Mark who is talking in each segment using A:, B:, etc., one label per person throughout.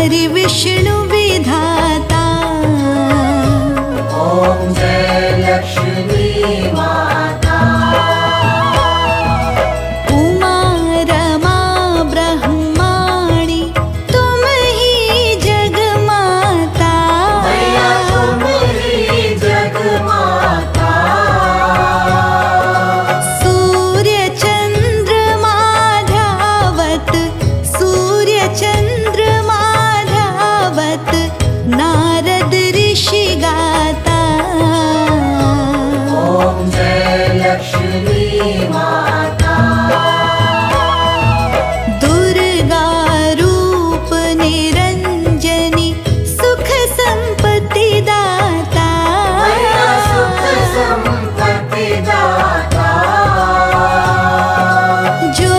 A: हरि विष्णु विधाता।
B: ओम जय लक्ष्मी माता।
A: उमा रमा ब्रह्माणी तुम ही जग माता।
B: मैया तुम ही जग माता।
A: सूर्य चंद्रमा ध्यावत, सूर्य चंद्रमा ध्यावत नारद ऋषि गाता।
B: ओम जय लक्ष्मी माता।
A: दुर्गा रूप निरंजनी सुख संपत्ति दाता।
B: मैया सुख संपत्ति दाता।
A: जो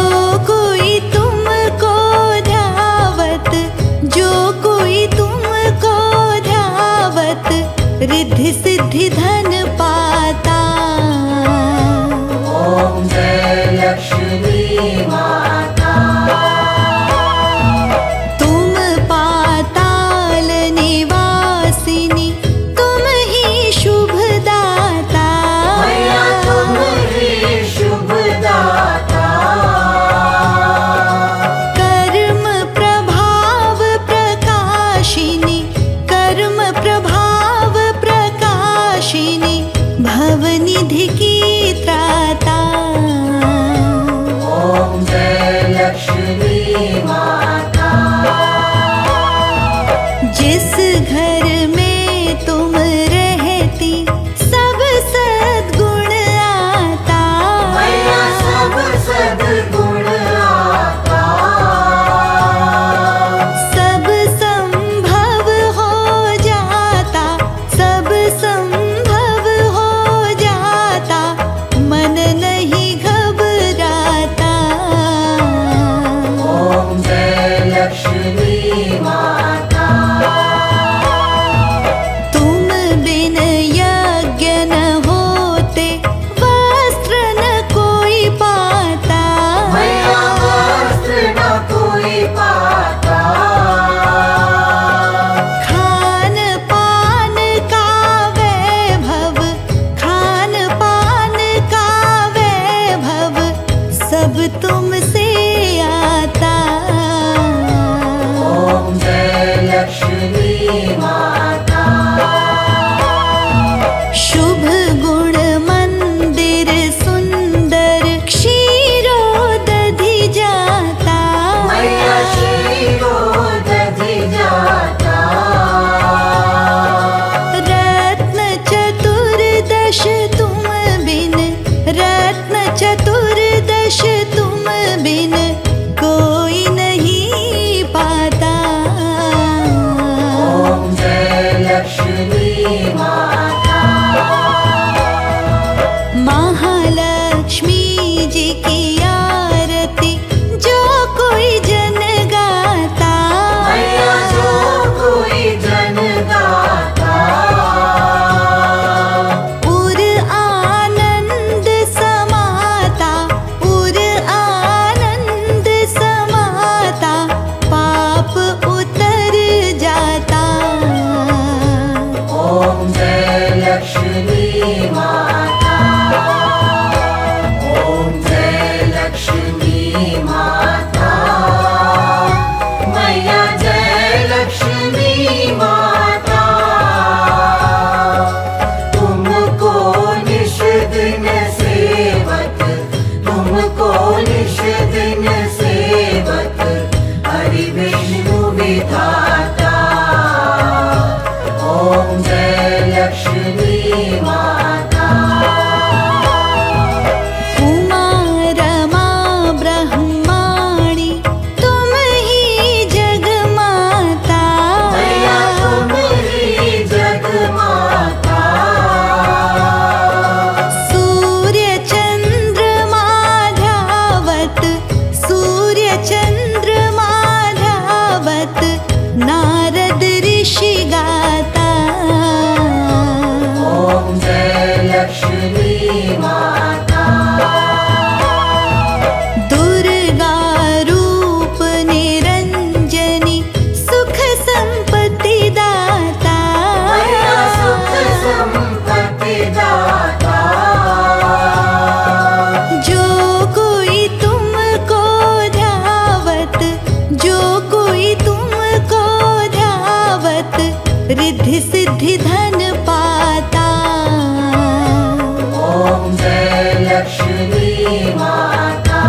A: कोई तुमको ध्यावत, जो कोई तुमको ध्यावत रिद्धि सिद्धि धन पाता।
B: ओम जय लक्ष्मी माता।
A: तुम पाताल निवासिनी तुम ही शुभ दाता।
B: मैया तुम ही शुभ दाता।
A: कर्म प्रभाव प्रकाशिनी, कर्म प्रभाव प्रकाशिनी भवनिधि की त्राता।
B: ओम जय लक्ष्मी माता।
A: जिस घर में तुम रहती सब सद्गुण आता।
B: मैया सब सद्गुण आता।
A: सब संभव हो जाता, सब संभव हो जाता मन नहीं घबराता।
B: ओम जय लक्ष्मी माता।
A: तुम बिन यज्ञ न होते वस्त्र न कोई पाता।
B: मैया वस्त्र न कोई पाता।
A: खान पान का वैभव, खान पान का वैभव सब तुमसे आता।
B: ओम जय लक्ष्मी माता।
A: शुभ गुण मंदिर सुंदर क्षीरोदधि जाता।
B: मैया क्षीरोदधि जाता।
A: रत्न चतुर्दश तुम बिन, रत्न चतुर्दश तुम बिन कोई नहीं पाता।
B: ओम जय लक्ष्मी माता।
A: महालक्ष्मी जी की आरती जो कोई जन गाता।
B: मैया जो कोई जन गाता।
A: उर आनंद समाता, रिद्धि सिद्धि धन पाता।
B: ओम जय लक्ष्मी माता।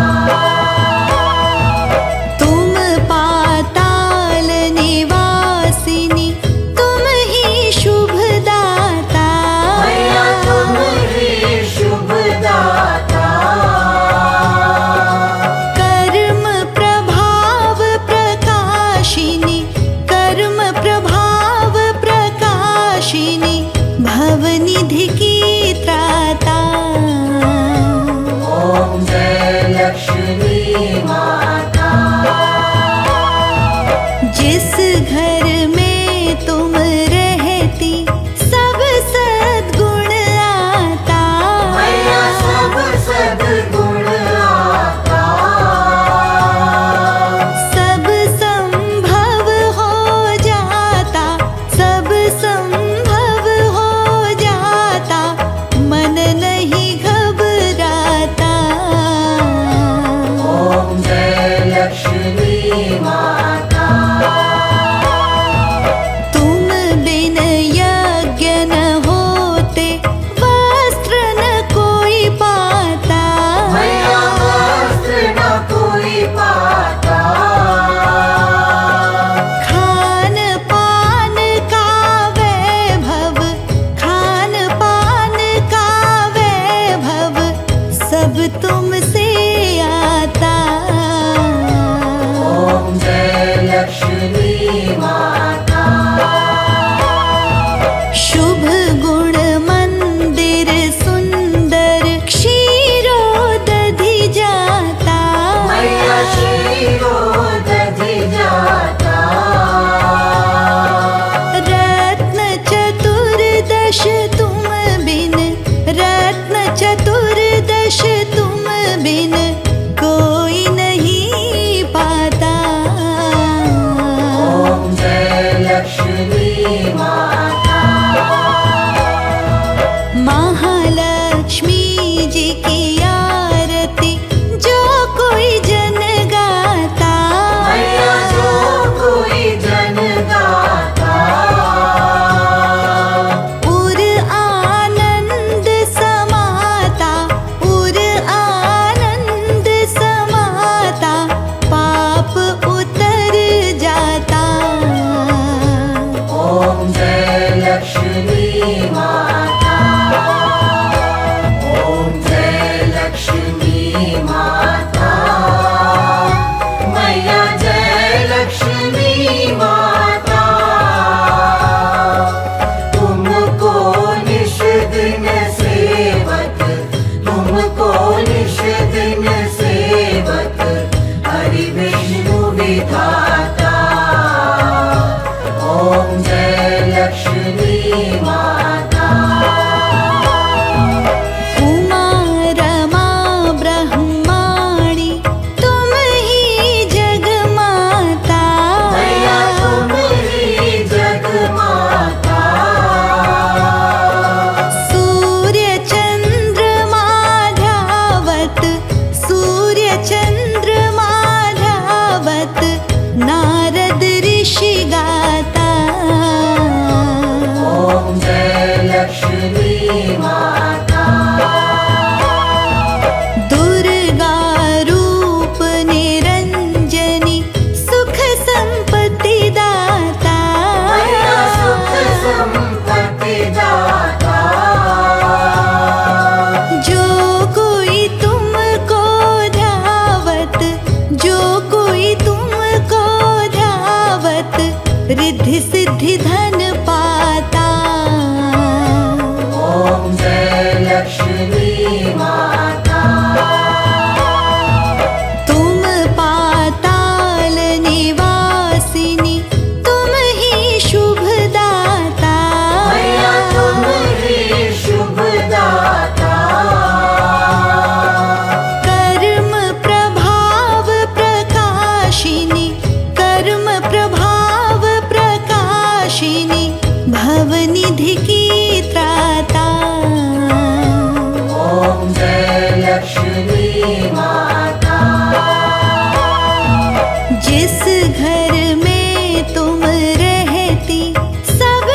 A: तुम पाताल निवासिनी, तुम ही शुभदाता।
B: मैया तुम ही शुभदाता।
A: कर्म प्रभाव प्रकाशिनी, कर्म प्रभाव प्रकाशिनी, भवनिधि की त्राता।
B: ओम जय लक्ष्मी माता।
A: जिस घर में तुम रहती, सब सद्गुण आता।
B: मैया सब सद्गुण आता।
A: सब संभव हो जाता, सब संभव हो जाता, मन नहीं घबराता।
B: ओम जय लक्ष्मी माता।
A: तुम बिन यज्ञ न होते, वस्त्र न कोई पाता।
B: मैया वस्त्र न कोई पाता।
A: खान पान का वैभव, खान पान का वैभव, सब तुमसे आता।
B: ओम जय लक्ष्मी माता।
A: शुभ गुण मंदिर सुंदर, क्षीरो दधि जाता।
B: मैया क्षीरो दधि जाता।
A: रत्न चतुर्दश तुम बिन, रत्न चतुर्दश तुम बिन, कोई नहीं पाता।
B: ओम जय लक्ष्मी माता।
A: महालक्ष्मी जी की आरती, जो कोई जन गाता।
B: मैया जो कोई जन गाता।
A: उर आनंद समाता, उर आनंद समाता, पाप उतर जाता।
B: ओम जय लक्ष्मी माता। ओम जय लक्ष्मी माता। मैया जय लक्ष्मी माता। तुमको निश दिन सेवक, तुमको निश दिन सेवक, हरि विष्णु विधाता। ओम जय लक्ष्मी माता।
A: उमा रमा ब्रह्माणी, तुम ही जगमाता।
B: मैया तुम ही जगमाता।
A: सूर्य चंद्रमा ध्यावत, सूर्य चंद्रमा ध्यावत, नारद ऋषि गाता।
B: ओम जय लक्ष्मी माता।
A: दुर्गा रूप निरंजनी, सुख संपत्ति दाता।
B: मैया सुख संपत्ति दाता।
A: जो कोई तुमको ध्यावत, जो कोई तुमको ध्यावत, रिद्धि सिद्धि धन पाता।
B: ओम जय लक्ष्मी माता।
A: तुम पाताल निवासिनी, तुम ही शुभदाता।
B: मैया तुम ही शुभदाता।
A: कर्म प्रभाव प्रकाशिनी, कर्म प्रभाव प्रकाशिनी, भवनिधि की त्राता।
B: ओम जय लक्ष्मी माता।
A: जिस घर में तुम रहती, सब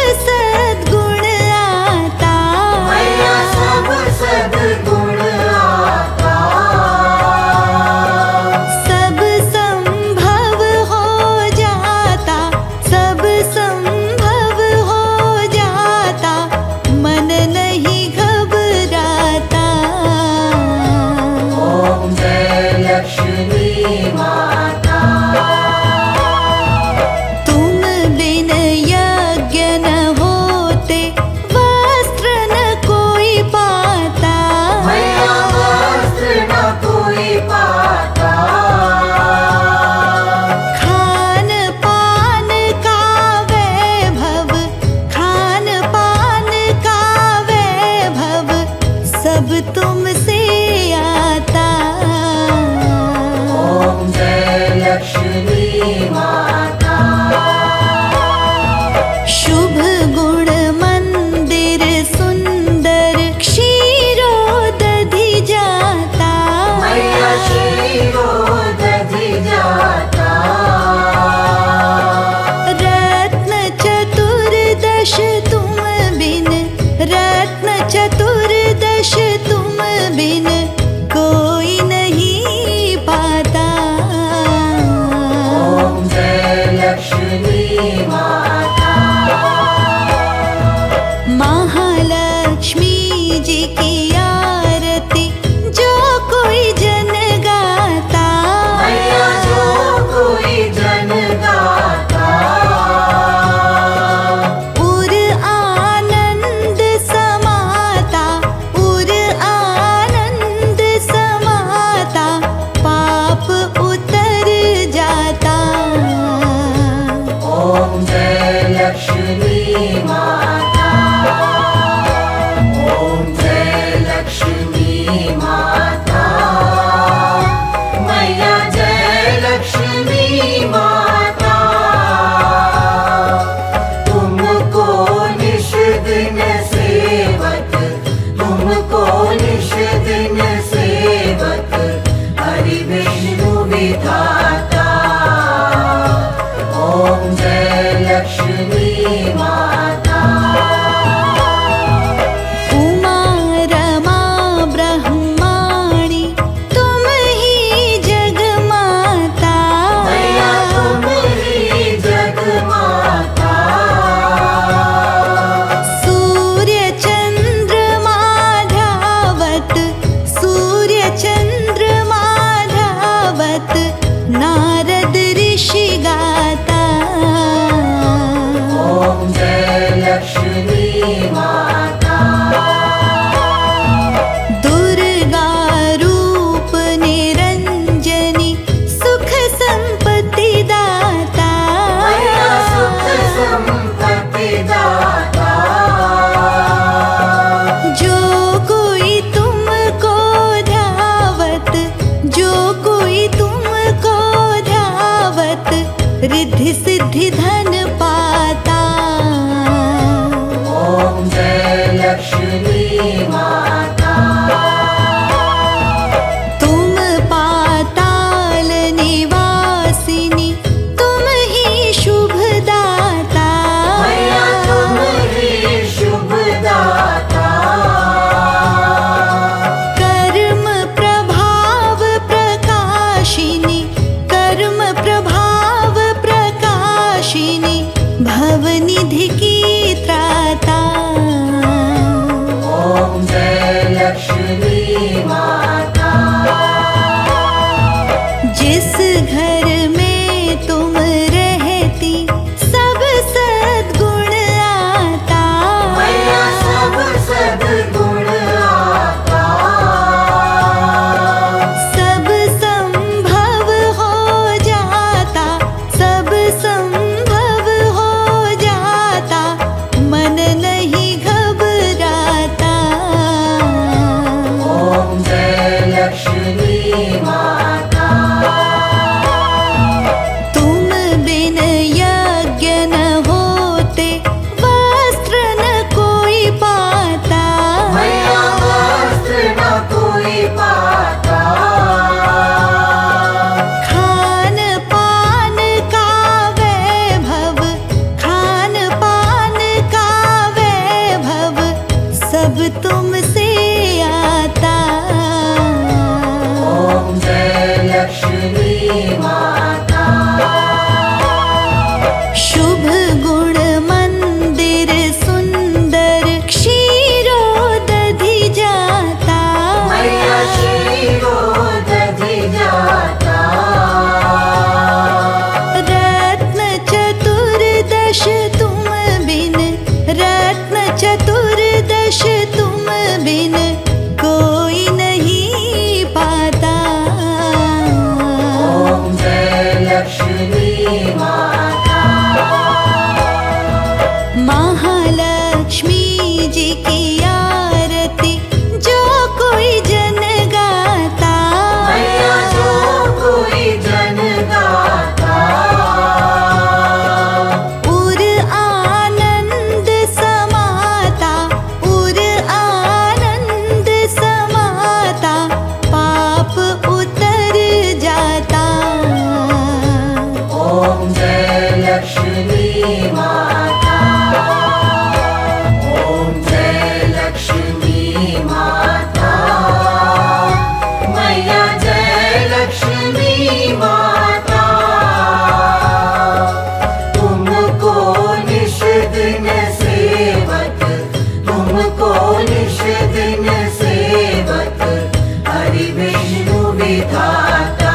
B: हरि विष्णु विधाता।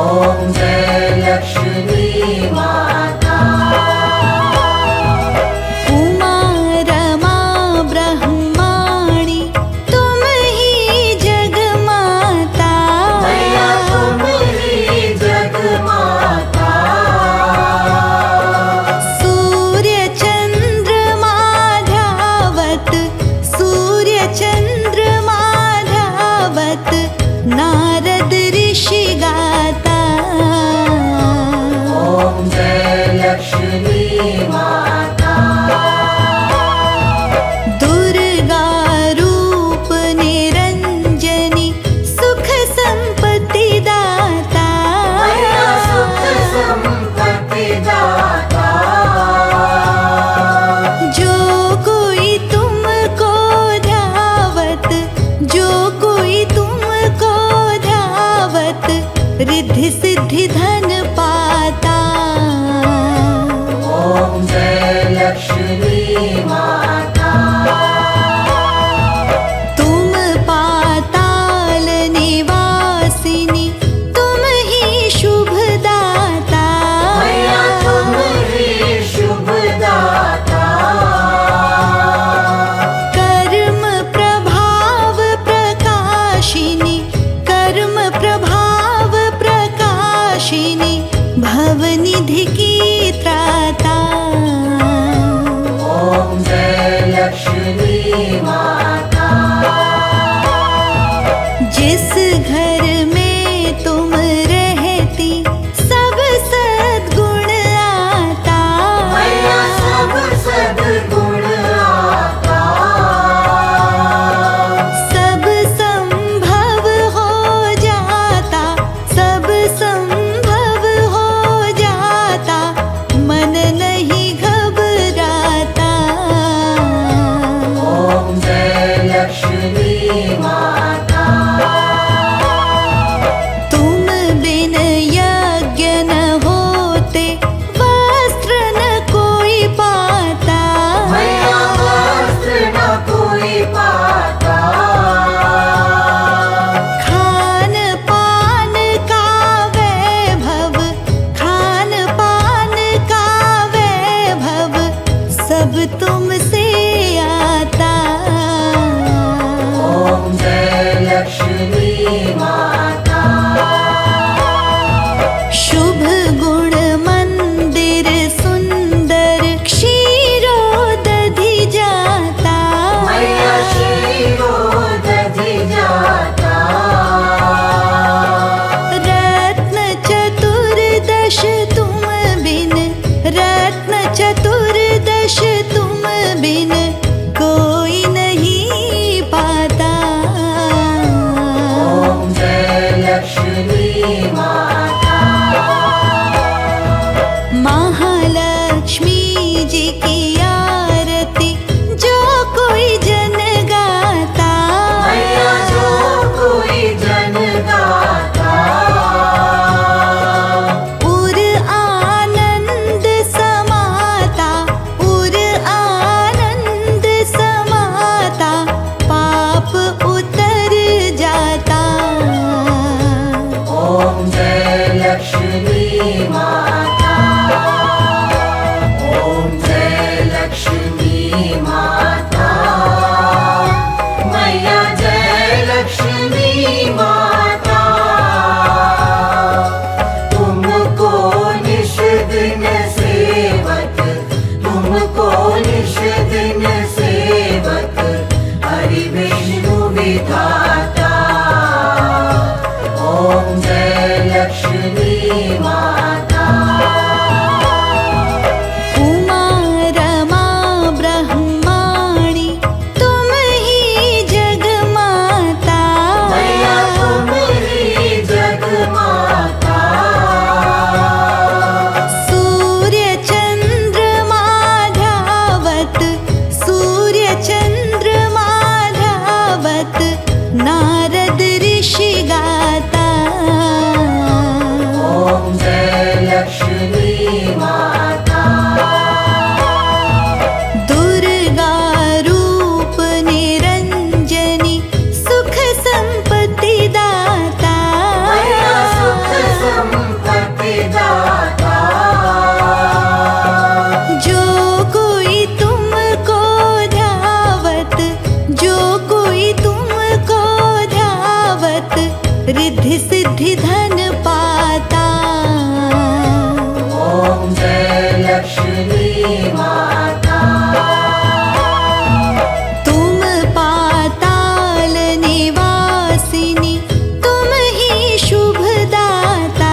B: ॐ जय लक्ष्मी माता।
A: उमा रमा ब्रह्माणी तुम ही जगमाता।
B: मैया तुम ही जगमाता।
A: सूर्य चंद्रमा ध्यावत सूर्य चंद्रमा ध्यावत नारद ऋषि गाता।
B: ॐ जय लक्ष्मी माता।
A: दुर्गा रूप निरंजनी सुख संपत्ति दाता।
B: मैया सुख संपत्ति दाता।
A: जो कोई तुमको ध्यावत जो कोई तुमको ध्यावत रिद्धि सिद्धि धन पाता।
B: ॐ जय लक्ष्मी माता।
A: तुम पाताल निवासिनी तुम ही शुभदाता।
B: मैया तुम ही शुभदाता।
A: कर्म प्रभाव प्रकाशिनी कर्म प्रभाव प्रकाशिनी भवनिधि की त्राता।
B: ॐ जय लक्ष्मी माता।
A: जिस घर में तुम रहती सब सद्गुण आता।
B: मैया सब सद्गुण आता।
A: सब संभव हो जाता सब संभव हो जाता मन नहीं घबराता।
B: ॐ जय लक्ष्मी माता।
A: तुम बिन यज्ञ न होते वस्त्र न कोई पाता।
B: मैया वस्त्र न कोई पाता।
A: खान पान का वैभव खान पान का वैभव सब तुमसे आता।
B: ॐ जय लक्ष्मी माता।
A: शुभ गुण मंदिर सुंदर क्षीरोदधि जाता।
B: मैया क्षीरोदधि जाता।
A: रत्न चतुर्दश तुम बिन रत्न चतुर्दश तुम बिन कोई नहीं पाता।
B: ॐ जय लक्ष्मी माता।
A: महालक्ष्मी जी की आरती जो कोई जन गाता।
B: मैया जो कोई जन गाता।
A: उर आनंद समाता उर आनंद समाता पाप उतर जाता।
B: ॐ जय लक्ष्मी माता। ॐ जय लक्ष्मी माता। मैया जय लक्ष्मी माता। तुमको निश दिन सेवक तुमको निश दिन सेवक हरि विष्णु विधाता। ॐ जय लक्ष्मी माता।
A: उमा रमा ब्रह्माणी तुम ही जगमाता।
B: मैया तुम ही जगमाता।
A: सूर्य चंद्रमा ध्यावत सूर्य चंद्रमा ध्यावत नारद ऋषि गाता।
B: ॐ जय लक्ष्मी माता।
A: दुर्गा रूप निरंजनी सुख रिद्धि सिद्धि धन पाता।
B: ओम जय लक्ष्मी माता।
A: तुम पाताल निवासिनी, तुम ही शुभदाता।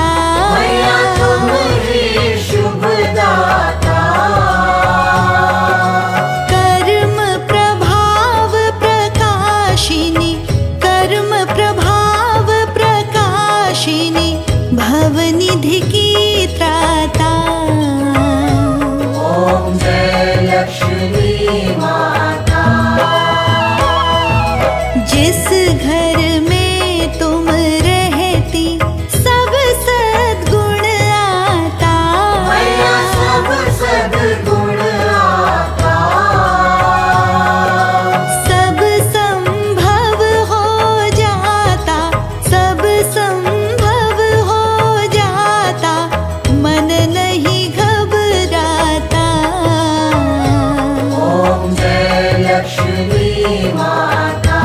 B: मैया तुम ही शुभदाता।
A: कर्म प्रभाव प्रकाशिनी, कर्म प्रभाव प्रकाशिनी, भवनिधि की त्राता।
B: ओम जय लक्ष्मी माता।
A: जिस घर में तुम रहती, सब सद्गुण आता।
B: मैया सब सद्गुण आता।
A: सब संभव हो जाता, सब संभव हो जाता, मन नहीं घबराता।
B: ओम जय लक्ष्मी माता।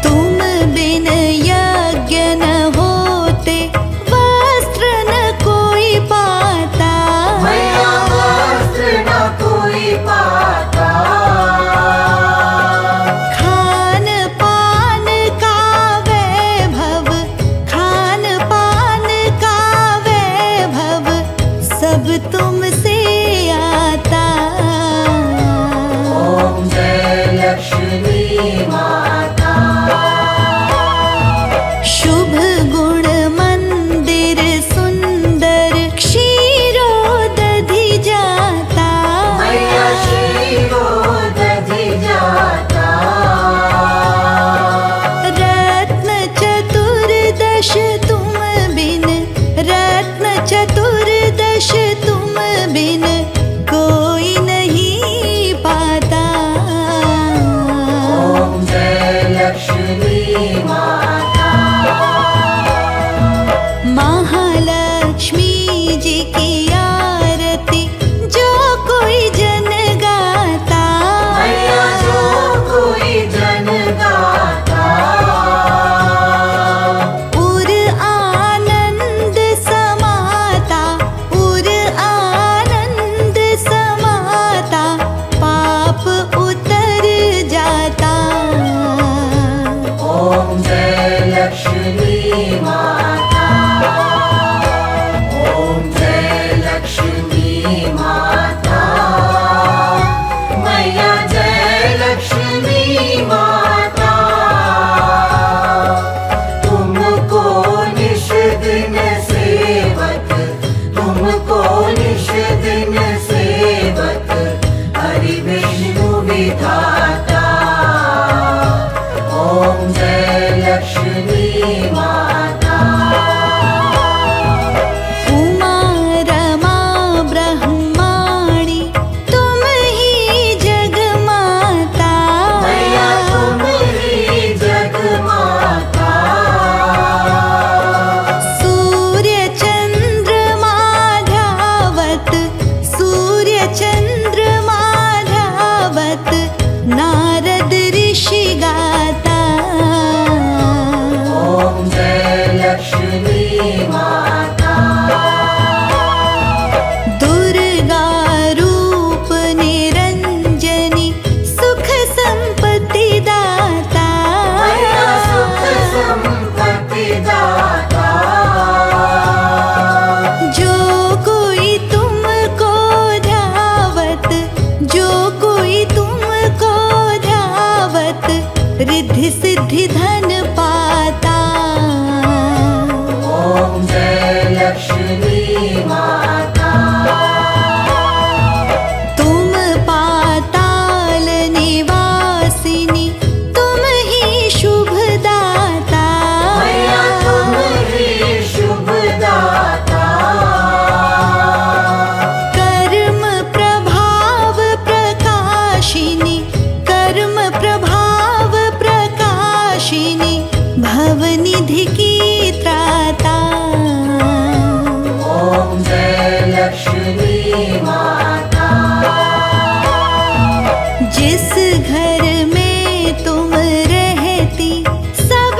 A: तुम बिन यज्ञ न होते, वस्त्र न कोई पाता।
B: मैया वस्त्र न कोई पाता।
A: खान पान का वैभव, खान पान का वैभव, सब तुमसे आता।
B: ओम जय लक्ष्मी माता।
A: शुभ गुण मंदिर सुंदर, क्षीरोदधि जाता।
B: मैया क्षीरोदधि जाता।
A: रत्न चतुर्दश तुम बिन, रत्न चतुर्दश तुम बिन, कोई नहीं पाता।
B: ओम जय लक्ष्मी माता।
A: महालक्ष्मी जी की आरती जो कोई जन गाता।
B: मैया जो कोई जन गाता।
A: उर आनंद समाता, उर आनंद समाता, पाप उतर जाता।
B: ओम जय लक्ष्मी माता। ओम जय लक्ष्मी माता। मैया जय लक्ष्मी माता। तुमको निश दिन सेवक, तुमको निश दिन सेवक, हरि विष्णु विधाता। ओम जय लक्ष्मी माता।
A: उमा रमा ब्रह्माणी, तुम ही जगमाता।
B: मैया तुम ही जगमाता।
A: सूर्य चंद्रमा ध्यावत, सूर्य चंद्रमा ध्यावत, नारद ऋषि गाता।
B: ओम जय लक्ष्मी माता।
A: दुर्गा रूप निरंजनी, सुख संपत्ति दाता।
B: मैया सुख संपत्ति दाता।
A: जो कोई तुमको ध्यावत, जो कोई तुमको ध्यावत, रिद्धि सिद्धि धन पाता।
B: ओम जय लक्ष्मी माता।
A: तुम पाताल निवासिनी, तुम ही शुभदाता।
B: मैया तुम ही शुभदाता।
A: कर्म प्रभाव प्रकाशिनी, कर्म प्रभाव प्रकाशिनी, भवनिधि की त्राता।
B: ओम जय लक्ष्मी माता।
A: जिस घर में तुम रहती, सब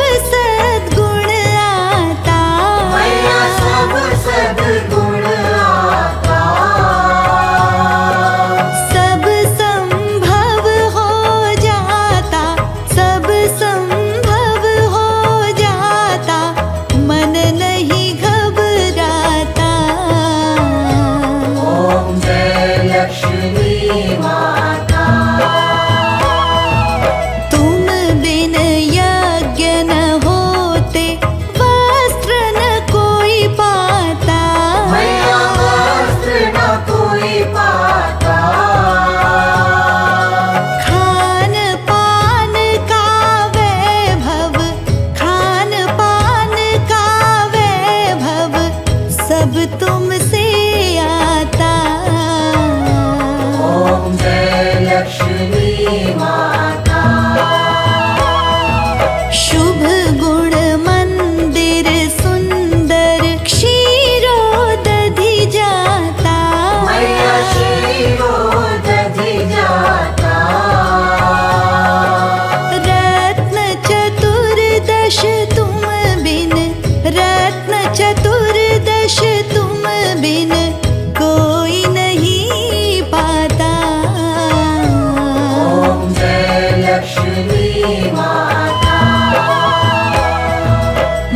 B: माता।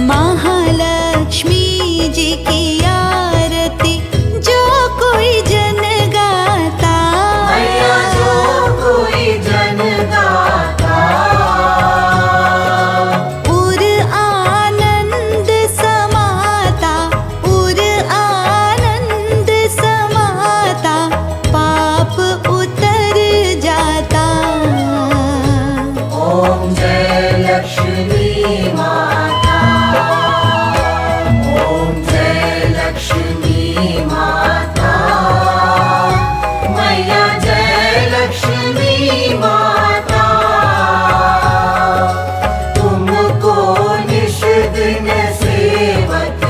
A: महालक्ष्मी जी की आरती जो कोई जन गाता,
B: मैया जो कोई जन गाता,
A: उर आनंद समाता, उर आनंद समाता, पाप उतर जाता।
B: ओम जय लक्ष्मी माता, ओम जय लक्ष्मी माता, मैया जय लक्ष्मी माता। तुमको निश दिन सेवक,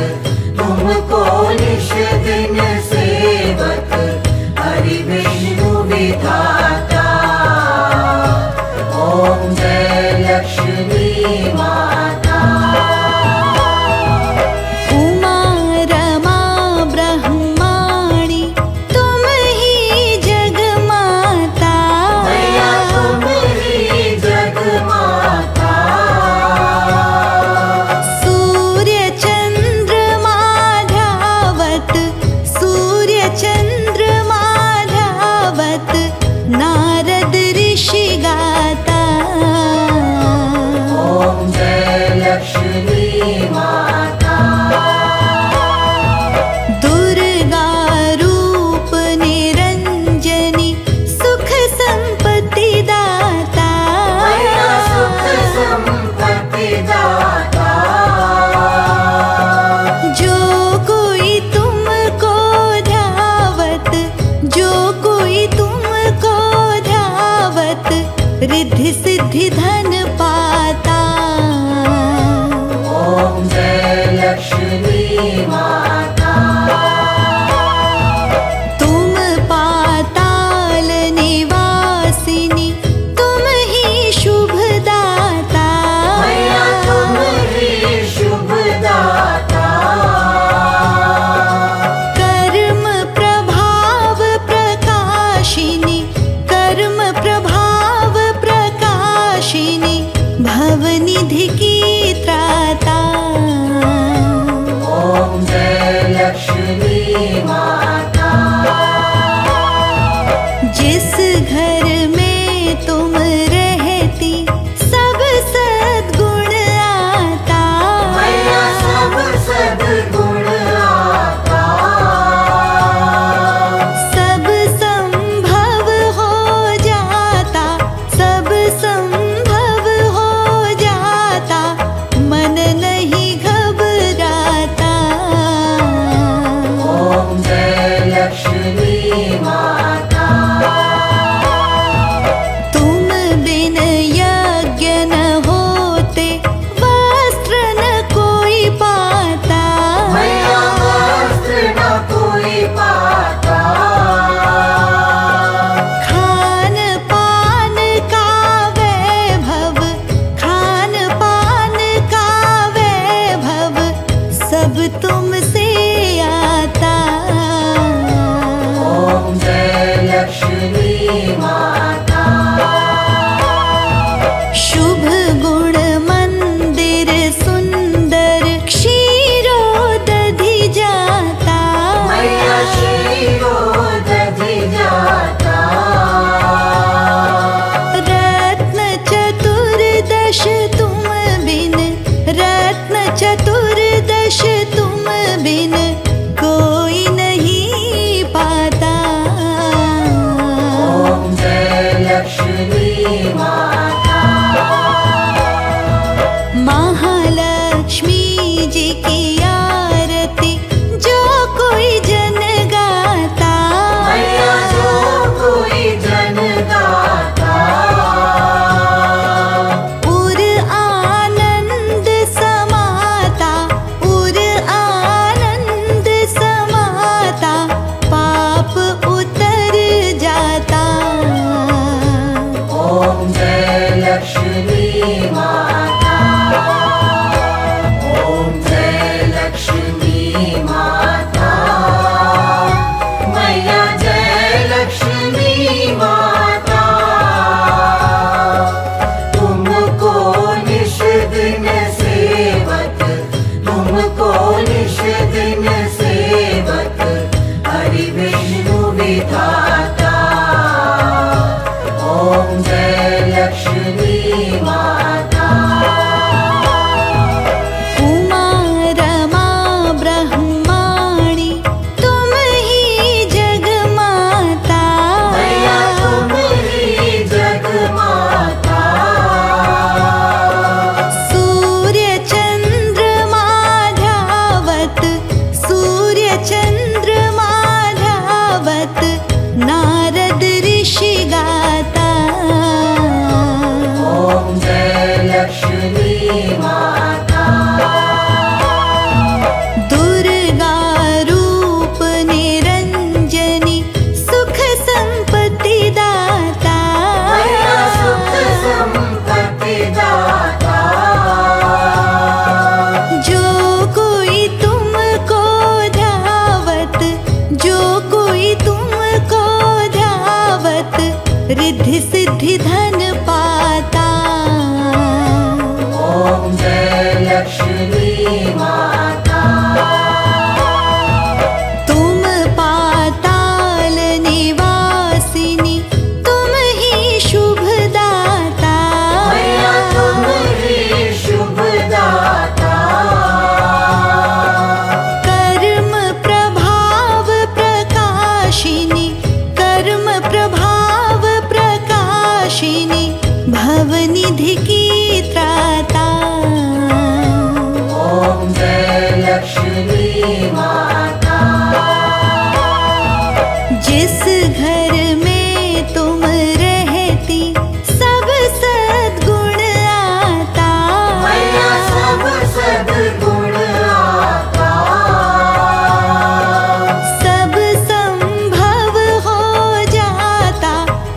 B: तुमको निश दिन सेवक, हरि विष्णु विधाता। ओम जय लक्ष्मी माता।
A: उमा रमा ब्रह्माणी तुम ही जगमाता,
B: मैया तुम ही जगमाता।
A: सूर्य चंद्रमा ध्यावत, सूर्य चंद्रमा ध्यावत, नारद ऋषि गाता।
B: ओम जय लक्ष्मी माता।
A: दुर्गा रूप निरंजनी सुख संपत्ति दाता,
B: मैया सुख संपत्ति दाता।
A: जो कोई तुमको ध्यावत, जो कोई तुमको ध्यावत, रिद्धि सिद्धि धन पाता।
B: ओम जय लक्ष्मी माता।
A: तुम पाताल निवासिनी तुम ही शुभदाता,
B: मैया तुम ही शुभदाता।
A: कर्म प्रभाव प्रकाशिनी, कर्म प्रभाव प्रकाशिनी, भवनिधि की त्राता।
B: ओम जय लक्ष्मी माता।
A: जिस घर में तुम रहती सब सद्गुण आता,
B: मैया सब सद्गुण आता।
A: सब संभव हो जाता, सब संभव हो जाता, मन नहीं घबराता।
B: ओम जय माता
A: दुर्गा रूप निरंजनी सुख संपत्ति दाता
B: मैया सुख संपत्ति दाता
A: जो कोई तुमको ध्यावत जो कोई तुमको ध्यावत रिद्धि सिद्धि धन पाता
B: ओम जय लक्ष्मी माता
A: तुम पाताल निवासिनी तुम ही शुभ दाता
B: मैया तुम ही शुभ दाता
A: कर्म प्रभाव प्रकाशिनी कर्म प्रभाव प्रकाशिनी भवनिधि की त्राता
B: ओम जय लक्ष्मी माता
A: जिस घर में तुम रहती सब सद्गुण आता
B: मैया सब सद्गुण आता
A: सब संभव हो जाता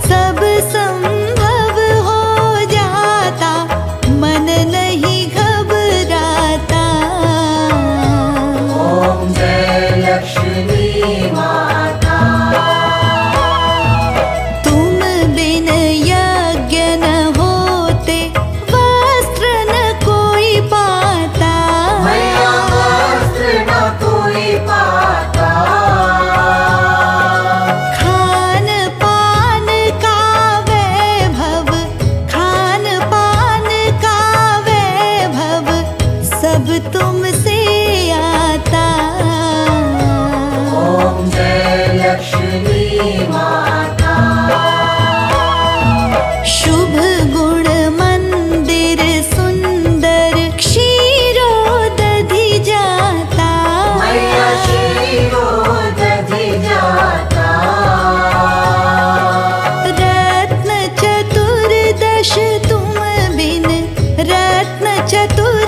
A: सब संभव हो जाता मन नहीं घबराता
B: ओम जय लक्ष्मी माता
A: तुम बिन यज्ञ न होते वस्त्र न कोई पाता
B: मैया वस्त्र न कोई पाता
A: खान पान का वैभव खान पान का वैभव सब तुमसे आता
B: ओम जय लक्ष्मी माता
A: शुभ गुण मंदिर सुंदर क्षीरोदधि जाता
B: मैया क्षीरोदधि जाता
A: रत्न चतुर्दश तुम बिन रत्न चतुर्दश